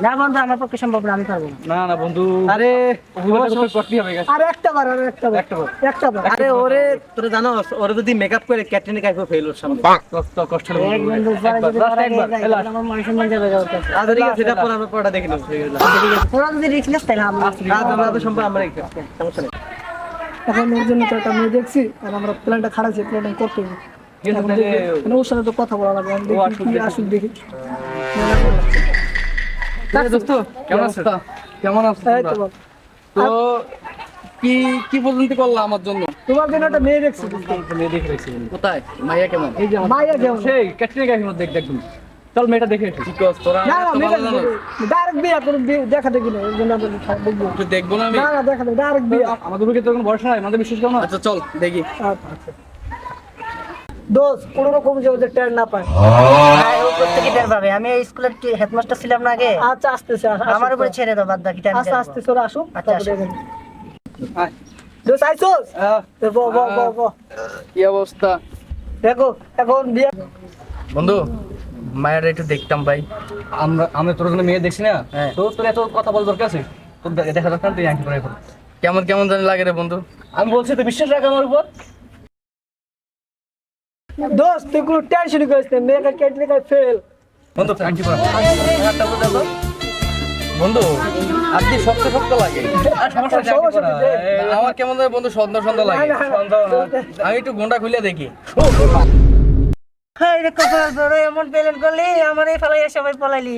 না বন্ধু আমার পক্ষে সম্ভব না, আমি পারবো না। না না বন্ধু, আরে করতেই হবে। আর একটা বার আরে ওরে তোরা জানো ওরে যদি মেকআপ করে ক্যাটরিনা কাইফ ফেল ওর সামনে কষ্ট হলো এক বন্ধু পরে যদি last পরে একবার, যায়, এলা। আমার মান সম্মান যাবে যাও তো। আজ ঠিক আছে, সেটা পরে আমরা পড়া দেখে নেব। তোরা যদি রিস্ক নিস তাহলে আমরা আমরা তো সম্পর্ক আমরা সমস্যা নেই। এখন ওর জন্য তো একটা মেয়ে দেখছি আর আমরা প্ল্যানটা খারাপছি, প্ল্যানটা করতে হবে। এখন দেখি, মানে ওর সাথে তো কথা বলা লাগবে, আমি দেখি কি আসুক দেখি। দোস্ত কেমন আছো? কেমন আছো এই তো তোমরা? বল। তো কি কি পর্যন্ত করলা আমার জন্য? তোমার জন্য একটা মেয়ে দেখছি বুঝলি? মেয়ে দেখে রাখছি। কোথায়? মাইয়া কেমন? এই যে মাইয়া কেমন? সেই ক্যাটরিনা কাইফের মধ্যে দেখুন। চল মেয়েটা দেখে এসো। ঠিক আছে, তোরা না না তো মেয়ে ভালো জানো। ডাইরেক্ট বিয়ে করে দেখা দেখি না, ওর জন্য আমরা দেখবো। তুই দেখবো না আমি? না না দেখা দেখি ডাইরেক্ট বিয়ে। আমাদের বুকে তো কোনো ভরসা নাই, আমাদের বিশ্বাস করো না। আচ্ছা চল দেখি। আচ্ছা দোস্ত কোনো রকম যে ওদের ট্যার না পায়। হ্যাঁ, ও প্রত্যেকই টের পাবে। আমি এই স্কুলের হেডমাস্টার ছিলাম না আগে, আচ্ছা আসতেছে আমার উপরে ছেড়ে দাও, বাদ বাকি আচ্ছা আসতেছে, ওরা আসুক আচ্ছা, তারপরে আসুক। দেখেন। দোস্ত আইসোস ব কি অবস্থা? দেখো এখন বিয়ে বন্ধু মায়ের একটু দেখতাম ভাই। আমরা তোর জন্য মেয়ে দেখছি না, তো তোর এত কথা বল দরকার আছে? তোর দেখা দরকার, তুই আংটি পরে ফেল। কেমন কেমন জানি লাগে রে বন্ধু। আমি বলছি তুই বিশ্বাস রাখ আমার উপর। দোস্ত তুই কোনো টেনশন করিস না, মেয়েকে কেটে রেখে ফেল। বন্ধু আংটি পরে বন্ধু আপনি শক্ত শক্ত লাগে। সমস্যা নেই। আমার কেমন জানি বন্ধু সন্ধ্যা সন্ধ্যা লাগে। না, না, না। আমি একটু গোন্ডা খুলে দেখি। হ্যাঁ, এরকম এমন প্লেন করলি আমার এই ফেলাই সবাই পলাইলি।